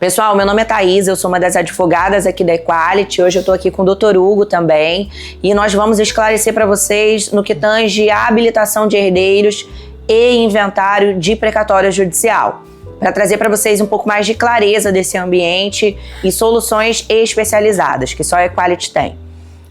Pessoal, meu nome é Thaís, eu sou uma das advogadas aqui da Equality. Hoje eu estou aqui com o Dr. Hugo também e nós vamos esclarecer para vocês no que tange a habilitação de herdeiros e inventário de precatório judicial, para trazer para vocês um pouco mais de clareza desse ambiente e soluções especializadas que só a Equality tem.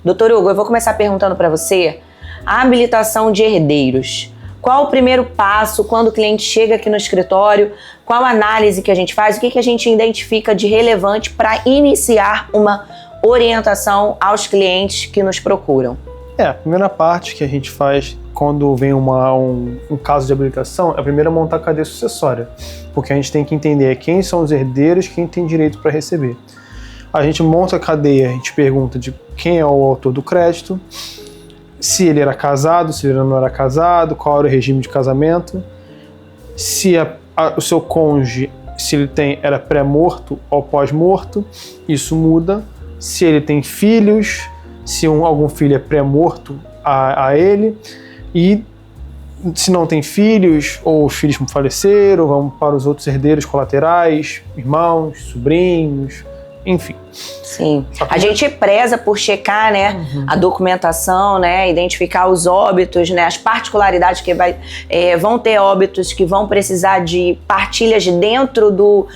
Dr. Hugo, eu vou começar perguntando para você a habilitação de herdeiros. Qual o primeiro passo quando o cliente chega aqui no escritório? Qual a análise que a gente faz? O que a gente identifica de relevante para iniciar uma orientação aos clientes que nos procuram? A primeira parte que a gente faz quando vem um caso de habilitação é primeiro montar a cadeia sucessória, porque a gente tem que entender quem são os herdeiros, quem tem direito para receber. A gente monta a cadeia, a gente pergunta de quem é o autor do crédito, se ele era casado, se ele não era casado, qual era o regime de casamento, se o seu cônjuge, se ele era pré-morto ou pós-morto, isso muda. Se ele tem filhos, se algum filho é pré-morto a ele, e se não tem filhos, ou os filhos faleceram, vamos para os outros herdeiros colaterais, irmãos, sobrinhos, enfim. Sim. A gente preza por checar, né, a documentação, né, identificar os óbitos, né, as particularidades que vão ter óbitos que vão precisar de partilhas dentro do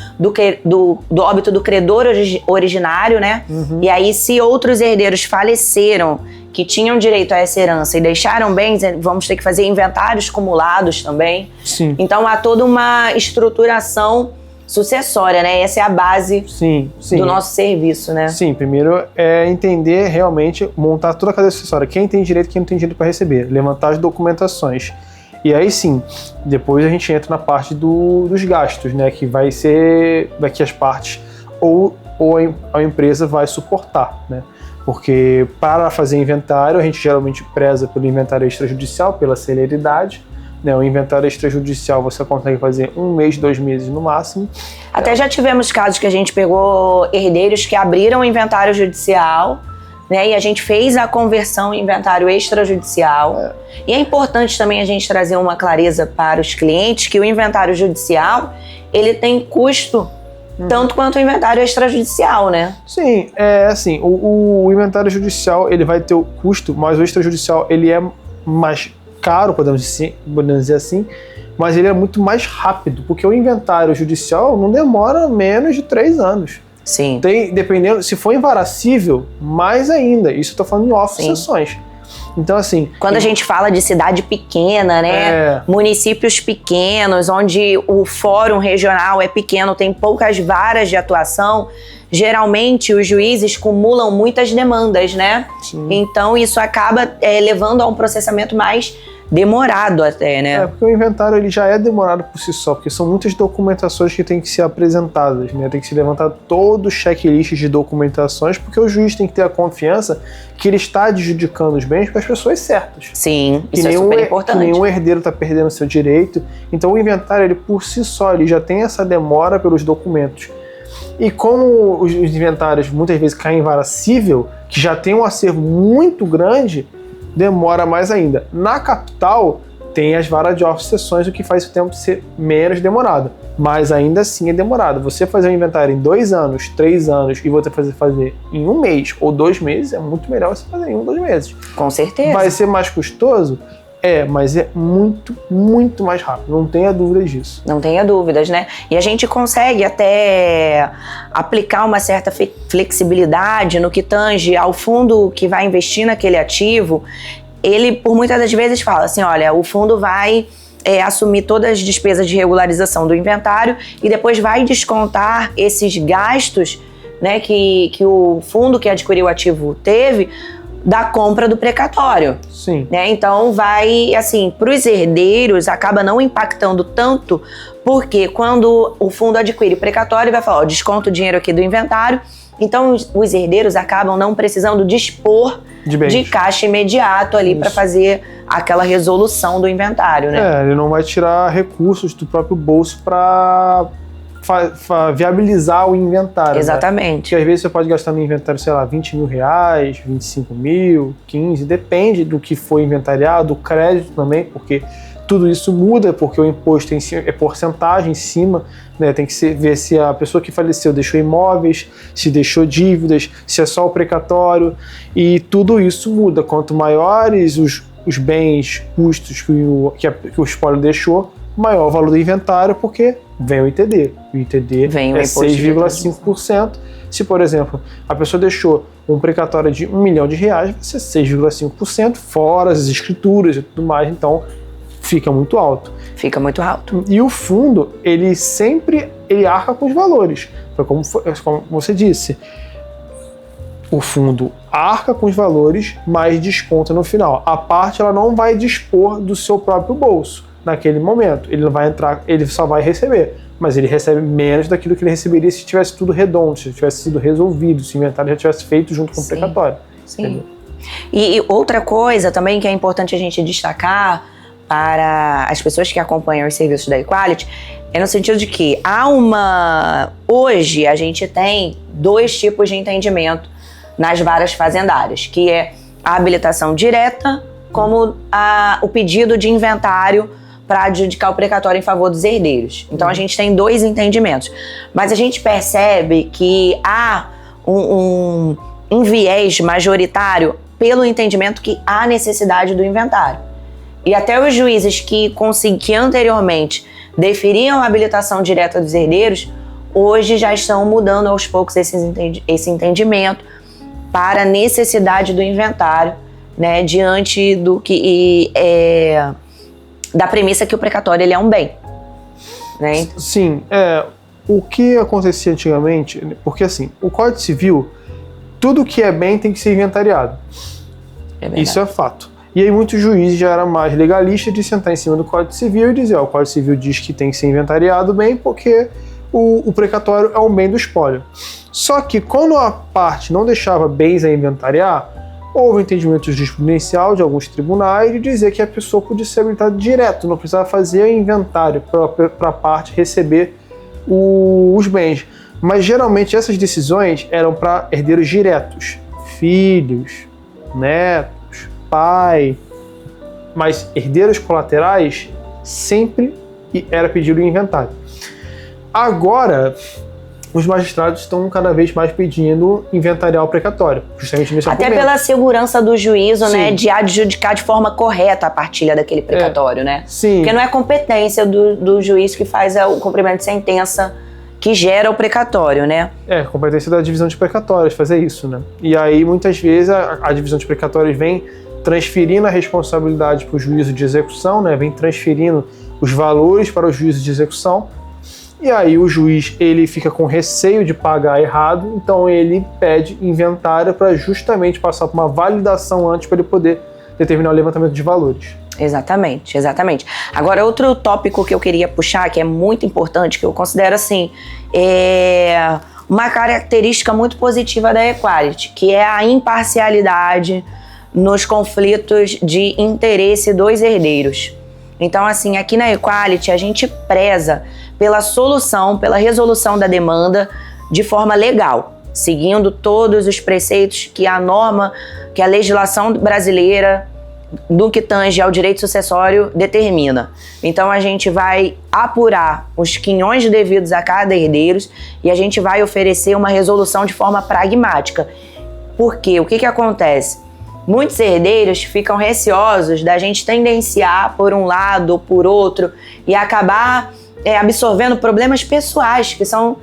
óbito do credor originário, né? E aí, se outros herdeiros faleceram que tinham direito a essa herança e deixaram bens, vamos ter que fazer inventários cumulados também. Sim. Então, há toda uma estruturação sucessória, né? Essa é a base do nosso serviço, né? Sim, primeiro é entender realmente, montar toda a cadeia sucessória, quem tem direito e quem não tem direito para receber, levantar as documentações. E aí sim, depois a gente entra na parte dos gastos, né? Que vai ser daqui as partes ou a empresa vai suportar, né? Porque para fazer inventário, a gente geralmente preza pelo inventário extrajudicial, pela celeridade. O inventário extrajudicial você consegue fazer 1 mês, 2 meses no máximo. Até já tivemos casos que a gente pegou herdeiros que abriram o inventário judicial, né, e a gente fez a conversão em inventário extrajudicial. E é importante também a gente trazer uma clareza para os clientes que o inventário judicial, ele tem custo tanto quanto o inventário extrajudicial, né? Sim, assim, o inventário judicial ele vai ter o custo, mas o extrajudicial ele é mais caro, podemos dizer assim, mas ele é muito mais rápido, porque o inventário judicial não demora menos de 3 anos. Sim. Dependendo, se for invaracível, mais ainda. Isso eu tô falando em off-sessões. Então, assim... Quando a gente fala de cidade pequena, né? Municípios pequenos, onde o fórum regional é pequeno, tem poucas varas de atuação, geralmente os juízes cumulam muitas demandas, né? Sim. Então, isso acaba levando a um processamento mais demorado até, né? Porque o inventário ele já é demorado por si só, porque são muitas documentações que têm que ser apresentadas, né? Tem que se levantar todo o checklist de documentações, porque o juiz tem que ter a confiança que ele está adjudicando os bens para as pessoas certas. Sim, isso é super importante. Que nenhum herdeiro está perdendo seu direito. Então o inventário, ele por si só, ele já tem essa demora pelos documentos. E como os inventários muitas vezes caem em vara cível, que já tem um acervo muito grande, demora mais ainda. Na capital, tem as varas de off-sessões, o que faz o tempo ser menos demorado. Mas ainda assim é demorado. Você fazer um inventário em 2 anos, 3 anos, e você fazer em 1 mês ou 2 meses, é muito melhor você fazer em 1, 2 meses. Com certeza. Vai ser mais custoso? Mas é muito, muito mais rápido. Não tenha dúvidas disso. Não tenha dúvidas, né? E a gente consegue até aplicar uma certa flexibilidade no que tange ao fundo que vai investir naquele ativo. Ele, por muitas das vezes, fala assim, olha, o fundo vai assumir todas as despesas de regularização do inventário e depois vai descontar esses gastos, né, que o fundo que adquiriu o ativo teve da compra do precatório. Sim. Né? Então vai, assim, para os herdeiros acaba não impactando tanto, porque quando o fundo adquire o precatório, vai falar, desconto o dinheiro aqui do inventário, então os herdeiros acabam não precisando dispor de caixa imediato ali para fazer aquela resolução do inventário, né? Ele não vai tirar recursos do próprio bolso para viabilizar o inventário. Exatamente. Né? Porque às vezes você pode gastar no inventário, sei lá, 20 mil reais, 25 mil, 15, depende do que foi inventariado, o crédito também, porque tudo isso muda, porque o imposto é porcentagem em cima, né? Tem que ver se a pessoa que faleceu deixou imóveis, se deixou dívidas, se é só o precatório, e tudo isso muda. Quanto maiores os bens, custos que o espólio deixou, maior o valor do inventário, porque vem o ITD. O ITD é 6,5%. Se, por exemplo, a pessoa deixou um precatório de R$1 milhão, vai ser 6,5%, fora as escrituras e tudo mais, então fica muito alto. Fica muito alto. E o fundo, ele arca com os valores. Como você disse, o fundo arca com os valores, mas desconta no final. A parte, ela não vai dispor do seu próprio bolso naquele momento. Ele não vai entrar, ele só vai receber, mas ele recebe menos daquilo que ele receberia se tivesse tudo redondo, se tivesse sido resolvido, se o inventário já tivesse feito junto com o precatório. Sim. E outra coisa também que é importante a gente destacar para as pessoas que acompanham os serviços da Equality é no sentido de que hoje a gente tem 2 tipos de entendimento nas varas fazendárias, que é a habilitação direta, como o pedido de inventário para adjudicar o precatório em favor dos herdeiros. Então a gente tem 2 entendimentos. Mas a gente percebe que há um viés majoritário pelo entendimento que há necessidade do inventário. E até os juízes que anteriormente deferiam a habilitação direta dos herdeiros, hoje já estão mudando aos poucos esse entendimento para a necessidade do inventário, né, diante do que da premissa que o precatório ele é um bem, né? Sim, o que acontecia antigamente, porque assim, o Código Civil, tudo que é bem tem que ser inventariado. Isso é fato. E aí muitos juízes já eram mais legalistas de sentar em cima do Código Civil e dizer, o Código Civil diz que tem que ser inventariado bem porque o precatório é um bem do espólio. Só que quando a parte não deixava bens a inventariar, houve um entendimento jurisprudencial de alguns tribunais de dizer que a pessoa podia ser habilitada direto, não precisava fazer inventário para a parte receber os bens. Mas geralmente essas decisões eram para herdeiros diretos, filhos, netos, pai, mas herdeiros colaterais sempre era pedido o inventário. Agora, os magistrados estão cada vez mais pedindo inventariar o precatório, justamente nesse até argumento. Pela segurança do juízo, Sim. né, de adjudicar de forma correta a partilha daquele precatório, né? Sim. Porque não é competência do juiz que faz o cumprimento de sentença que gera o precatório, né? É, competência da divisão de precatórios, fazer isso, né? E aí, muitas vezes, a divisão de precatórios vem transferindo a responsabilidade para o juízo de execução, né? Vem transferindo os valores para o juízo de execução. E aí o juiz, ele fica com receio de pagar errado, então ele pede inventário para justamente passar por uma validação antes para ele poder determinar o levantamento de valores. Exatamente, exatamente. Agora, outro tópico que eu queria puxar, que é muito importante, que eu considero assim, uma característica muito positiva da Equality, que é a imparcialidade nos conflitos de interesse dos herdeiros. Então, assim, aqui na Equality a gente preza pela solução, pela resolução da demanda de forma legal, seguindo todos os preceitos que a norma, que a legislação brasileira, do que tange ao direito sucessório, determina. Então a gente vai apurar os quinhões devidos a cada herdeiro e a gente vai oferecer uma resolução de forma pragmática. Por quê? O que acontece? Muitos herdeiros ficam receosos da gente tendenciar por um lado ou por outro e acabar absorvendo problemas pessoais que são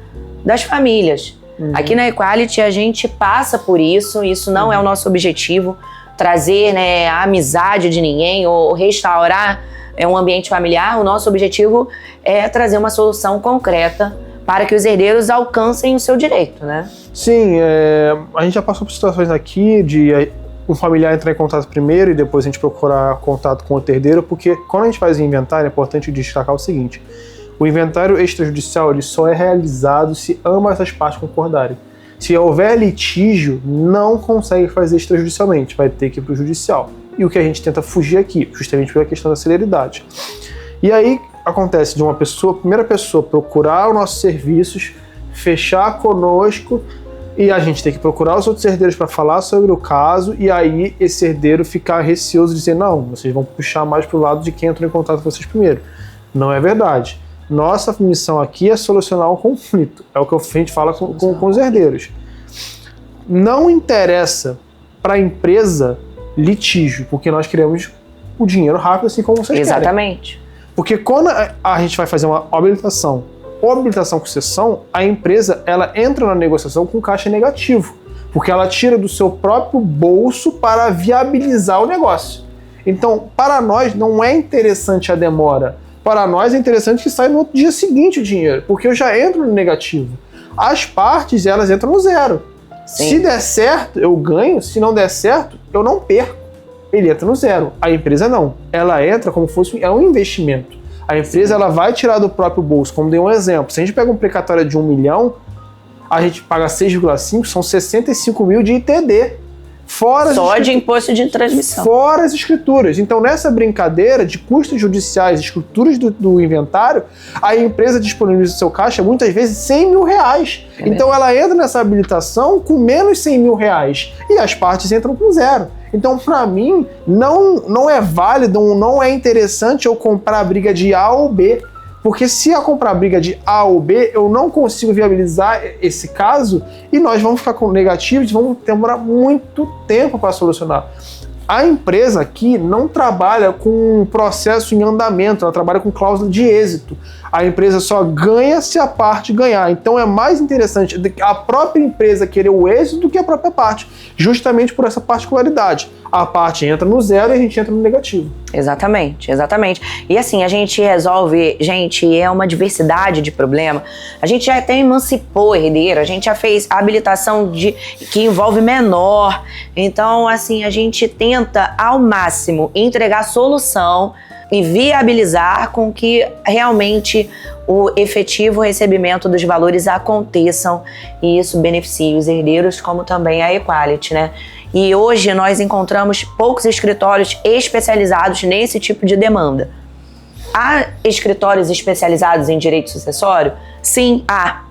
das famílias. Aqui na Equality a gente passa por isso não é o nosso objetivo, trazer, né, a amizade de ninguém ou restaurar um ambiente familiar. O nosso objetivo é trazer uma solução concreta para que os herdeiros alcancem o seu direito, né? Sim, a gente já passou por situações aqui de um familiar entrar em contato primeiro e depois a gente procurar contato com o herdeiro, porque quando a gente faz o inventário é importante destacar o seguinte: o inventário extrajudicial ele só é realizado se ambas as partes concordarem. Se houver litígio, não consegue fazer extrajudicialmente, vai ter que ir para o judicial. E o que a gente tenta fugir aqui, justamente pela questão da celeridade. E aí acontece de primeira pessoa procurar os nossos serviços, fechar conosco E a gente tem que procurar os outros herdeiros para falar sobre o caso, e aí esse herdeiro ficar receoso de dizer, não, vocês vão puxar mais pro lado de quem entrou em contato com vocês primeiro. Não é verdade. Nossa missão aqui é solucionar o conflito. É o que a gente fala com os herdeiros. Não interessa para a empresa litígio, porque nós queremos o dinheiro rápido, assim como vocês querem. Exatamente. Porque quando a gente vai fazer uma habilitação ou habilitação com cessão, a empresa ela entra na negociação com caixa negativo, porque ela tira do seu próprio bolso para viabilizar o negócio. Então, para nós, não é interessante a demora. Para nós, é interessante que saia no outro dia seguinte o dinheiro, porque eu já entro no negativo. As partes, elas entram no zero. Sim. Se der certo, eu ganho. Se não der certo, eu não perco. Ele entra no zero. A empresa não. Ela entra como fosse um investimento. A empresa ela vai tirar do próprio bolso. Como dei um exemplo. Se a gente pega um precatório de 1 milhão, a gente paga 6,5, são 65 mil de ITD. Fora só de imposto de transmissão. Fora as escrituras. Então, nessa brincadeira de custos judiciais, escrituras do inventário, a empresa disponibiliza o seu caixa muitas vezes 100 mil reais. Então, ela entra nessa habilitação com menos 100 mil reais. E as partes entram com zero. Então, para mim, não é válido, não é interessante eu comprar a briga de A ou B. Porque se eu comprar a briga de A ou B, eu não consigo viabilizar esse caso e nós vamos ficar com negativos e vamos demorar muito tempo para solucionar. A empresa aqui não trabalha com processo em andamento, ela trabalha com cláusula de êxito. A empresa só ganha se a parte ganhar. Então é mais interessante a própria empresa querer o êxito do que a própria parte, justamente por essa particularidade. A parte entra no zero e a gente entra no negativo. Exatamente, exatamente. E assim, a gente resolve, gente, é uma diversidade de problema. A gente já até emancipou o herdeiro, a gente já fez habilitação que envolve menor. Então, assim, a gente tenta ao máximo entregar solução e viabilizar com que realmente o efetivo recebimento dos valores aconteçam e isso beneficie os herdeiros como também a Equality, né? E hoje nós encontramos poucos escritórios especializados nesse tipo de demanda. Há escritórios especializados em direito sucessório? Sim, há.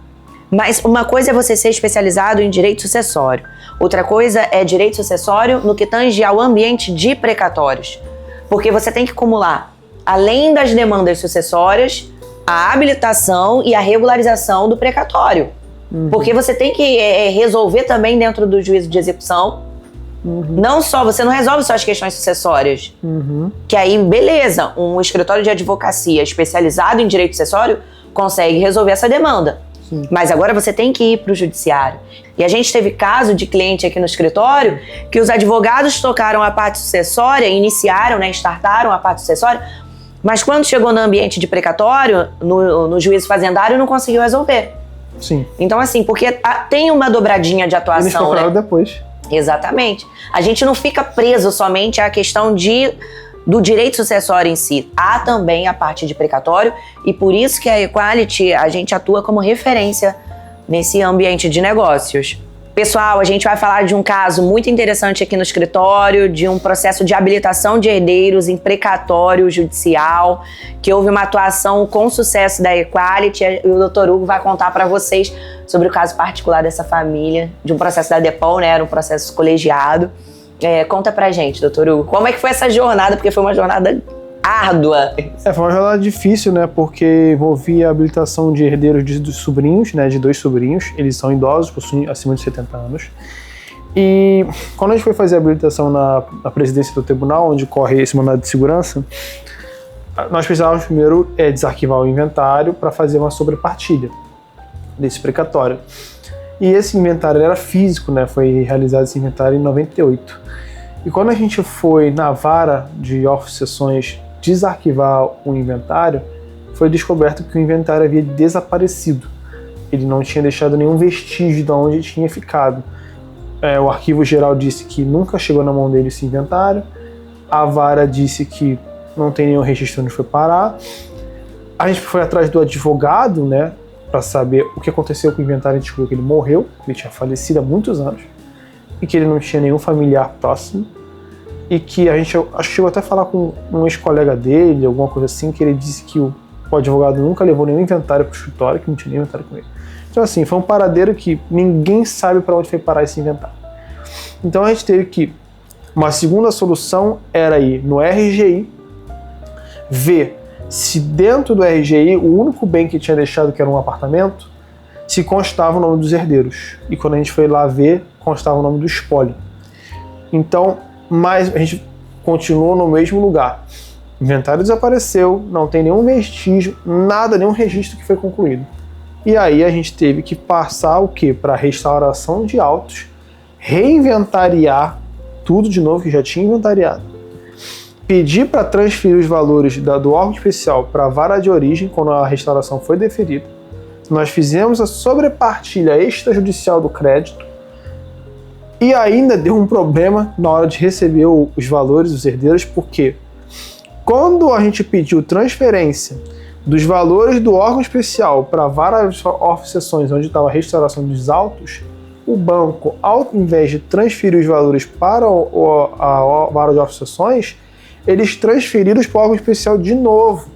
Mas uma coisa é você ser especializado em direito sucessório. Outra coisa é direito sucessório no que tange ao ambiente de precatórios. Porque você tem que acumular, além das demandas sucessórias, a habilitação e a regularização do precatório. Porque você tem que resolver também dentro do juízo de execução. Não só, você não resolve só as questões sucessórias. Que aí, beleza, um escritório de advocacia especializado em direito sucessório consegue resolver essa demanda. Sim. Mas agora você tem que ir para o judiciário. E a gente teve caso de cliente aqui no escritório que os advogados tocaram a parte sucessória, iniciaram, né, startaram a parte sucessória, mas quando chegou no ambiente de precatório, no juízo fazendário, não conseguiu resolver. Sim. Então, assim, porque tem uma dobradinha de atuação. Eles procuraram, né? Depois. Exatamente. A gente não fica preso somente à questão do direito sucessório em si. Há também a parte de precatório e por isso que a Equality, a gente atua como referência nesse ambiente de negócios. Pessoal, a gente vai falar de um caso muito interessante aqui no escritório, de um processo de habilitação de herdeiros em precatório judicial, que houve uma atuação com sucesso da Equality, e o Dr. Hugo vai contar para vocês sobre o caso particular dessa família, de um processo da DEPOL, né, era um processo colegiado. Conta pra gente, Dr. Hugo, como é que foi essa jornada, porque foi uma jornada árdua. Foi uma jornada difícil, né, porque envolvia a habilitação de herdeiros de sobrinhos, né, de 2 sobrinhos, eles são idosos, possuem acima de 70 anos. E quando a gente foi fazer a habilitação na presidência do tribunal, onde corre esse mandado de segurança, nós precisávamos primeiro desarquivar o inventário para fazer uma sobrepartilha desse precatório. E esse inventário era físico, né, foi realizado esse inventário em 98. E quando a gente foi na vara de oficiações desarquivar o inventário, foi descoberto que o inventário havia desaparecido. Ele não tinha deixado nenhum vestígio de onde tinha ficado. O arquivo geral disse que nunca chegou na mão dele esse inventário. A vara disse que não tem nenhum registro onde foi parar. A gente foi atrás do advogado, né, para saber o que aconteceu com o inventário. A gente descobriu que ele morreu, ele tinha falecido há muitos anos, e que ele não tinha nenhum familiar próximo. E que a gente, acho que chegou até a falar com um ex-colega dele, alguma coisa assim, que ele disse que o o advogado nunca levou nenhum inventário para o escritório, que não tinha nenhum inventário com ele. Então assim, foi um paradeiro que ninguém sabe para onde foi parar esse inventário. Então a gente teve que, uma segunda solução era ir no RGI, ver se dentro do RGI, o único bem que tinha deixado, que era um apartamento, se constava o nome dos herdeiros. E quando a gente foi lá ver, constava o nome do espólio. Então, mas a gente continuou no mesmo lugar. O inventário desapareceu, não tem nenhum vestígio, nada, nenhum registro que foi concluído. E aí a gente teve que passar o quê? Para restauração de autos, reinventariar tudo de novo que já tinha inventariado, pedir para transferir os valores do órgão especial para a vara de origem quando a restauração foi deferida. Nós fizemos a sobrepartilha extrajudicial do crédito e ainda deu um problema na hora de receber os valores dos herdeiros, porque quando a gente pediu transferência dos valores do órgão especial para a vara de oficiações, onde estava a restauração dos autos, o banco, ao invés de transferir os valores para a vara de oficiações, eles transferiram para o órgão especial de novo.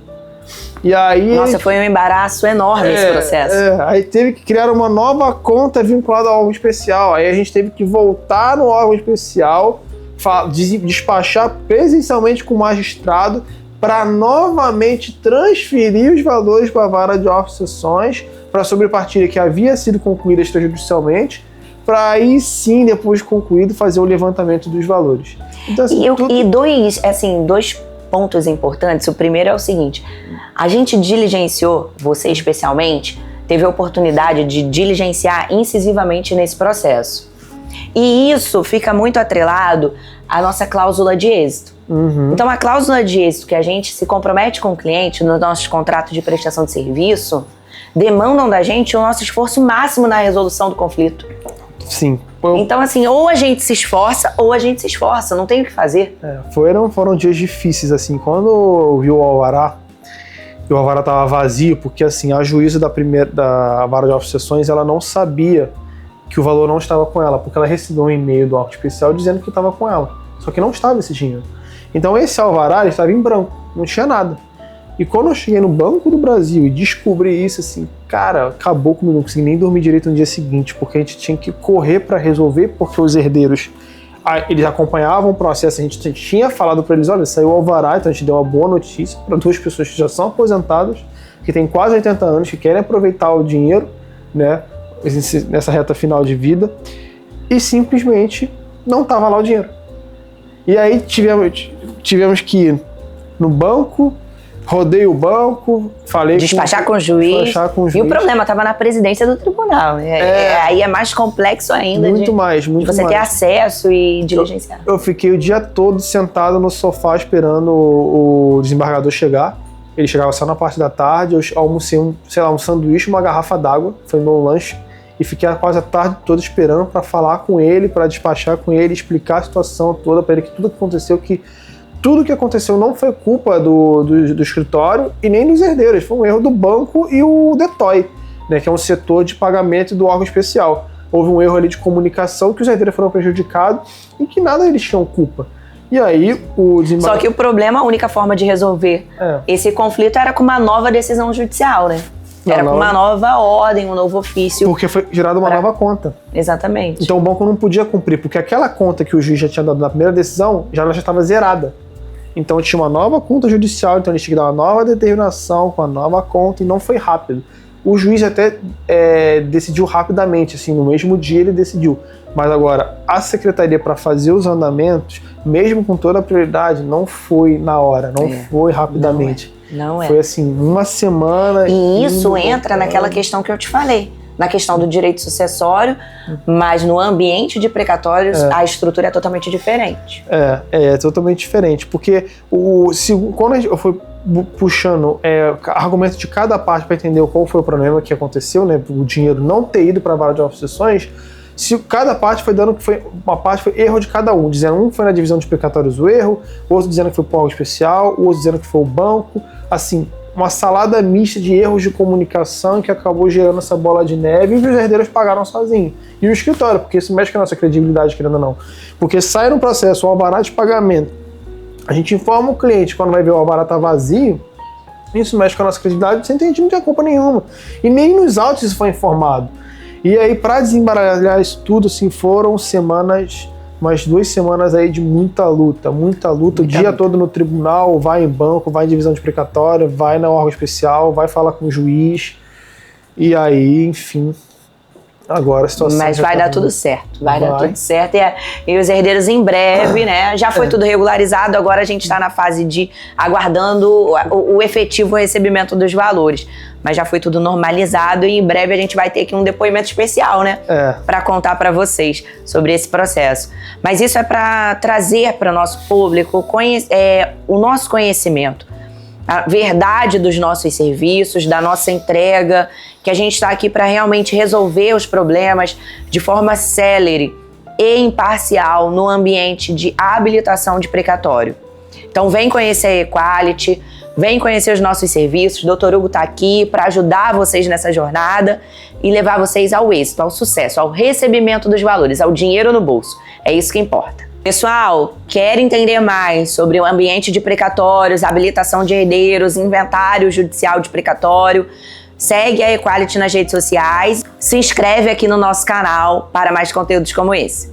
E aí, nossa, foi um embaraço enorme esse processo. Aí teve que criar uma nova conta vinculada ao órgão especial. Aí a gente teve que voltar no órgão especial, despachar presencialmente com o magistrado para novamente transferir os valores para a vara de oficiações, para a sobrepartilha que havia sido concluída extrajudicialmente, para aí sim, depois de concluído, fazer o levantamento dos valores. Então, assim, e dois pontos importantes. O primeiro é o seguinte: a gente diligenciou, você especialmente, teve a oportunidade de diligenciar incisivamente nesse processo. E isso fica muito atrelado à nossa cláusula de êxito. Então, a cláusula de êxito que a gente se compromete com o cliente no nosso contrato de prestação de serviço demandam da gente o nosso esforço máximo na resolução do conflito. Sim. Então, assim, ou a gente se esforça, ou a gente se esforça, não tem o que fazer. Foram dias difíceis, assim, quando eu vi o alvará, e o alvará estava vazio, porque, assim, a juíza da vara de oficiações, ela não sabia que o valor não estava com ela, porque ela recebeu um e-mail do órgão especial dizendo que estava com ela, só que não estava esse dinheiro. Então, esse alvará, ele estava em branco, não tinha nada. E quando eu cheguei no Banco do Brasil e descobri isso, assim, cara, acabou comigo, não consegui nem dormir direito no dia seguinte, porque a gente tinha que correr para resolver, porque os herdeiros, eles acompanhavam o processo, a gente tinha falado para eles, olha, saiu o alvará, então a gente deu uma boa notícia para duas pessoas que já são aposentadas, que têm quase 80 anos, que querem aproveitar o dinheiro, né, nessa reta final de vida, e simplesmente não estava lá o dinheiro. E aí tivemos que ir no banco, rodei o banco, falei despachar com o juiz. E o problema estava na presidência do tribunal. Aí é mais complexo ainda. Muito mais. Você ter acesso e diligenciar. Eu fiquei o dia todo sentado no sofá esperando o desembargador chegar. Ele chegava só na parte da tarde. Eu almocei um sanduíche, uma garrafa d'água. Foi meu lanche. E fiquei quase a tarde toda esperando para falar com ele, para despachar com ele, explicar a situação toda para ele, que tudo que aconteceu não foi culpa do escritório e nem dos herdeiros, foi um erro do banco e o DETOI, né, que é um setor de pagamento do órgão especial. Houve um erro ali de comunicação que os herdeiros foram prejudicados e que nada eles tinham culpa. E aí Só que o problema, a única forma de resolver esse conflito era com uma nova decisão judicial, né? Era com uma nova ordem, um novo ofício. Porque foi gerada uma nova conta. Exatamente. Então o banco não podia cumprir, porque aquela conta que o juiz já tinha dado na primeira decisão, já estava zerada. Então tinha uma nova conta judicial, então eles tinham que dar uma nova determinação com a nova conta, e não foi rápido. O juiz até decidiu rapidamente, assim, no mesmo dia ele decidiu. Mas agora, a secretaria para fazer os andamentos, mesmo com toda a prioridade, não foi na hora, não foi rapidamente. Não é. Foi assim, uma semana... E isso entra naquela questão que eu te falei, na questão do direito sucessório, mas no ambiente de precatórios a estrutura é totalmente diferente. É totalmente diferente, porque quando eu fui puxando argumentos de cada parte para entender qual foi o problema que aconteceu, né, o dinheiro não ter ido para a vara de oficiações, se cada parte foi dando que foi uma parte foi erro de cada um, dizendo um foi na divisão de precatórios o erro, o outro dizendo que foi o órgão especial, o outro dizendo que foi o banco, assim, uma salada mista de erros de comunicação que acabou gerando essa bola de neve e os herdeiros pagaram sozinhos. E o escritório, porque isso mexe com a nossa credibilidade, querendo ou não. Porque sai no processo o alvará de pagamento, a gente informa o cliente quando vai ver o alvará tá vazio, Isso mexe com a nossa credibilidade, sem que a gente não tem culpa nenhuma. E nem nos autos isso foi informado. E aí, para desembaralhar isso tudo, assim, foram semanas, umas 2 semanas aí de muita luta. O dia todo no tribunal, vai em banco, vai em divisão de precatória, vai na órgão especial, vai falar com o juiz. E aí, enfim, agora a situação... Mas vai dar tudo certo, vai dar tudo certo. E os herdeiros em breve, né? Já foi tudo regularizado, agora a gente está na fase de aguardando o efetivo recebimento dos valores. Mas já foi tudo normalizado e em breve a gente vai ter aqui um depoimento especial, né? Para contar para vocês sobre esse processo. Mas isso é para trazer para o nosso público o nosso conhecimento, a verdade dos nossos serviços, da nossa entrega, que a gente está aqui para realmente resolver os problemas de forma célere e imparcial no ambiente de habilitação de precatório. Então vem conhecer a Equality, vem conhecer os nossos serviços. O Dr. Hugo está aqui para ajudar vocês nessa jornada e levar vocês ao êxito, ao sucesso, ao recebimento dos valores, ao dinheiro no bolso. É isso que importa. Pessoal, quer entender mais sobre o ambiente de precatórios, habilitação de herdeiros, inventário judicial de precatório? Segue a Equality nas redes sociais, se inscreve aqui no nosso canal para mais conteúdos como esse.